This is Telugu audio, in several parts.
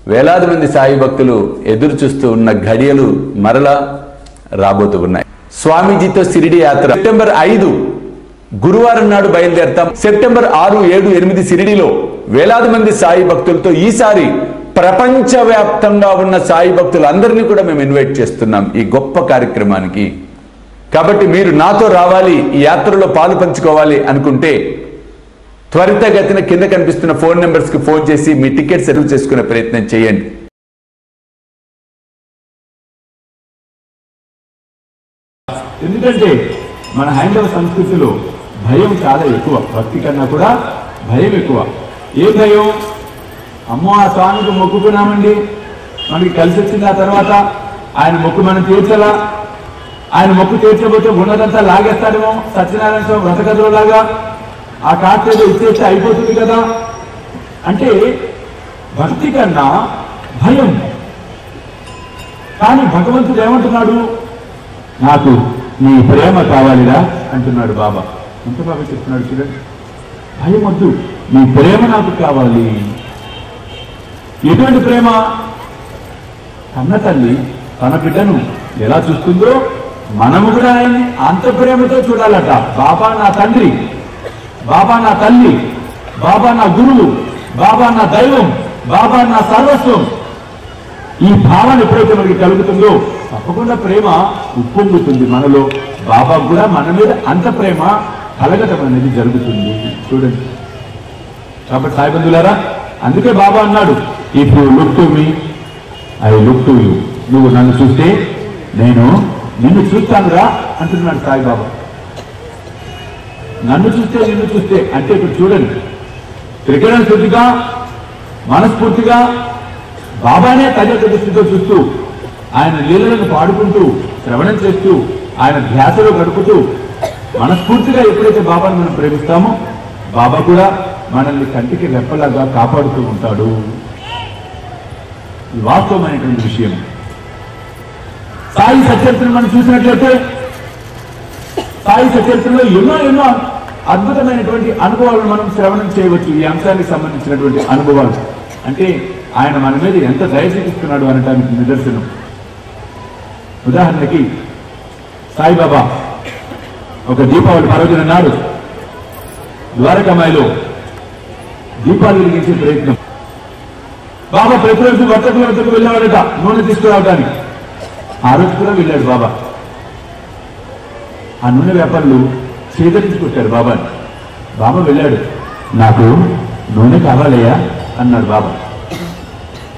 వేలాది మంది సాయి భక్తులు ఎదురు చూస్తూ ఉన్న ఘడియలు మరలా రాబోతూ ఉన్నాయి. స్వామీజీతో షిరిడి యాత్ర సెప్టెంబర్ 5 గురువారం నాడు బయలుదేరతాం. సెప్టెంబర్ 6, 7, 8 షిరిడిలో వేలాది మంది సాయి భక్తులతో ఈసారి ప్రపంచవ్యాప్తంగా ఉన్న సాయి భక్తులందరినీ కూడా మేము ఇన్వైట్ చేస్తున్నాం ఈ గొప్ప కార్యక్రమానికి. కాబట్టి మీరు నాతో రావాలి, ఈ యాత్రలో పాలు పంచుకోవాలి అనుకుంటే త్వరితగతిన కింద కనిపిస్తున్న ఫోన్ నెంబర్స్ కి ఫోన్ చేసి మీ టికెట్ రిజర్వ్ చేసుకునే ప్రయత్నం చేయండి. ఎందుకంటే మన హైందవ సంస్కృతిలో భయం చాలా ఎక్కువ, భక్తి కన్నా కూడా భయం ఎక్కువ. ఏ భయం? అమ్మో ఆ స్వామికి మొక్కుకున్నామండి, మనకి కలిసి వచ్చింది, ఆ తర్వాత ఆయన మొక్కు మనం తీర్చలా, ఆయన మొక్కు తీర్చబోతే ఉన్నదంతా లాగేస్తాడేమో, సత్యనారాయణ స్వామి వ్రతకథలాగా ఆ కార్తీక ఇచ్చేస్తే అయిపోతుంది కదా అంటే భక్తి కన్నా భయం. కానీ భగవంతుడు ఏమంటున్నాడు? నాకు నీ ప్రేమ కావాలిరా అంటున్నాడు బాబా. ఎంత బాగా చెప్తున్నాడు చూడండి. భయం వద్దు, నీ ప్రేమ నాకు కావాలి. ఎటువంటి ప్రేమ? కన్న తల్లి తన బిడ్డను ఎలా చూస్తుందో మనము కూడా ఆయన్ని అంత ప్రేమతో చూడాలట. బాబా నా తండ్రి, బాబా నా తల్లి, బాబా నా గురువు, బాబా నా దైవం, బాబా నా సర్వస్వం. ఈ భావన ఎప్పుడైతే మనకి కలుగుతుందో తప్పకుండా ప్రేమ ఉప్పొంగుతుంది మనలో. బాబా కూడా మన మీద అంత ప్రేమ కలగటం అనేది జరుగుతుంది చూడండి. కాబట్టి సాయి బంధువులారా, అందుకే బాబా అన్నాడు, if you look to me I look to you. నువ్వు నన్ను చూస్తే నేను నిన్ను చూస్తానురా అంటున్నాడు సాయిబాబా. నన్ను చూస్తే నిన్ను చూస్తే అంటే ఇప్పుడు చూడండి, త్రికరణ శుద్ధిగా మనస్ఫూర్తిగా బాబానే తదేక దృష్టితో చూస్తూ ఆయన లీలలను పాడుకుంటూ శ్రవణం చేస్తూ ఆయన ధ్యాసలో గడుపుతూ మనస్ఫూర్తిగా ఎప్పుడైతే బాబాను మనం ప్రేమిస్తామో బాబా కూడా మనల్ని కంటికి రెప్పలాగా కాపాడుతూ ఉంటాడు. ఇది వాస్తవమైనటువంటి విషయం. సాయి సచరిత్రను మనం చూసినట్లయితే సాయి సచరిత్రలో ఎన్నో అద్భుతమైనటువంటి అనుభవాలను మనం శ్రవణం చేయవచ్చు. ఈ అంశానికి సంబంధించినటువంటి అనుభవాలు అంటే ఆయన మన మీద ఎంత దయ చూపిస్తున్నాడు అనటానికి నిదర్శనం. ఉదాహరణకి సాయిబాబా ఒక దీపావళి పర్వదినం నాడు ద్వారకామాయిలో దీపాలు వెలిగించే ప్రయత్నం. బాబా ప్రతిరోజు వర్తకుల వద్దకు వెళ్ళేవాడట నూనె తీసుకురావడానికి. ఆ రోజు కూడా వెళ్ళాడు బాబా. ఆ నూనె వ్యాపారులు చేదరించుకొచ్చారు బాబాని. బాబా వెళ్ళాడు, నాకు నూనె కావాలయ్యా అన్నాడు బాబా.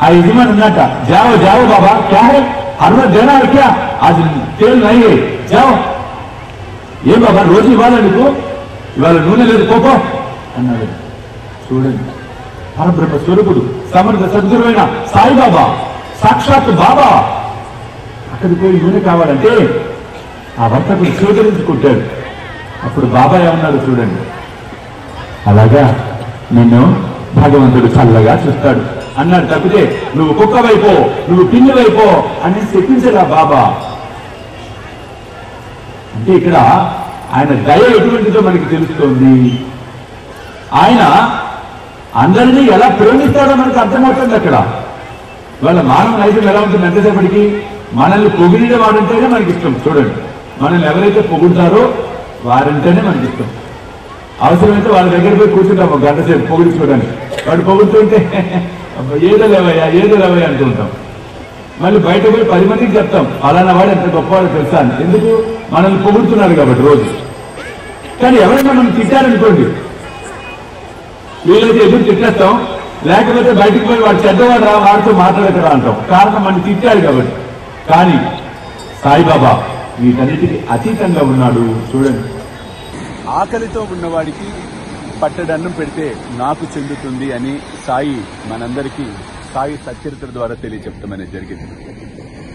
ఆ యజమాని అన్నట్ట, జావో జావో బాబా, క్యా హై హర్వ దేనా క్యా అది తేల్ నహీ హై జావో. ఏ బాబా రోజు ఇవ్వాలా నీకు? ఇవాళ నూనె లేదు కోపో అన్నాడు. చూడండి, పరబ్రహ్మ స్వరూపుడు సమర్థ సద్గురువైన సాయిబాబా, సాక్షాత్ బాబా అక్కడికి పోయి నూనె కావాలంటే ఆ వర్తకుడు స్వీకరించుకుంటాడు. అప్పుడు బాబా ఏమన్నాడు చూడండి, అలాగా నిన్ను భగవంతుడు చల్లగా చూస్తాడు అన్నాడు. తప్పితే నువ్వు కుక్క వైపో, నువ్వు పిల్లి వైపో అని చెప్పించరా బాబా. అంటే ఇక్కడ ఆయన దయ ఎటువంటిదో మనకి తెలుస్తోంది. ఆయన అందరినీ ఎలా ప్రేమిస్తాడో మనకు అర్థమవుతుంది. అక్కడ వాళ్ళ మానవ నైజం ఎలా ఉంటుంది? ఎంతసేపటికి మనల్ని పొగిడిన వాడంటేనే మనకి ఇష్టం. చూడండి, మనల్ని ఎవరైతే పొగుడతారో వారంటేనే మనకి ఇష్టం. అవసరమైతే వాళ్ళ దగ్గర పోయి కూర్చుంటాము గంట సేపు పొగిడించుకోవడానికి. వాడు పొగుడుతుంటే ఏదో లేవయ్యా అంటూ ఉంటాం. మళ్ళీ బయట పోయి 10 మందికి చెప్తాం అలానా వాడు ఎంత గొప్పవాడో తెలుసా అని. ఎందుకు? మనల్ని పొగుడుతున్నాడు కాబట్టి రోజు. కానీ ఎవరైనా మనం తిట్టారనుకోండి, వీలైతే ఎదురు తిట్టేస్తాం, లేకపోతే బయటకు పోయి వాడు చెడ్డవాడు రా, వాడితో మాట్లాడకరా అంటాం. కారణం మనం తిట్టాడు కాబట్టి. కానీ సాయిబాబా వీటన్నిటికీ అతీతంగా ఉన్నాడు. చూడండి, ఆకలితో ఉన్నవాడికి పట్టడన్నం పెడితే నాకు చెందుతుంది అని సాయి మనందరికీ సాయి సచరిత్ర ద్వారా తెలియచెప్తామనేది జరిగింది.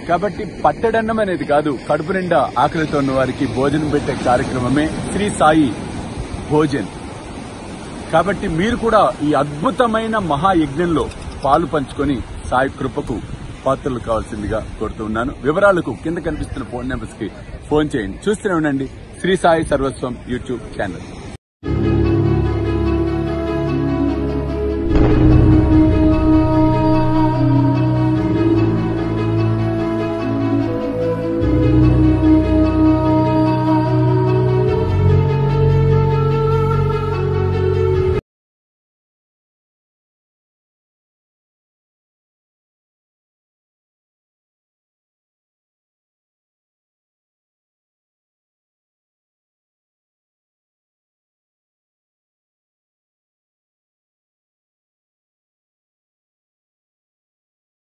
కాబట్టి పట్టడన్నం అనేది కాదు, కడుపు నిండా ఆకలితో ఉన్న వారికి భోజనం పెట్టే కార్యక్రమమే శ్రీ సాయి భోజన్. కాబట్టి మీరు కూడా ఈ అద్భుతమైన మహాయజ్ఞంలో పాలు పంచుకొని సాయి కృపకు పాత్రలు కావాల్సిందిగా కోరుతున్నాను. వివరాలకు కింద కనిపిస్తున్న ఫోన్ నెంబర్స్ కి ఫోన్ చేయండి. చూస్తూనే ఉండండి శ్రీ సాయి సర్వస్వం యూట్యూబ్ ఛానల్.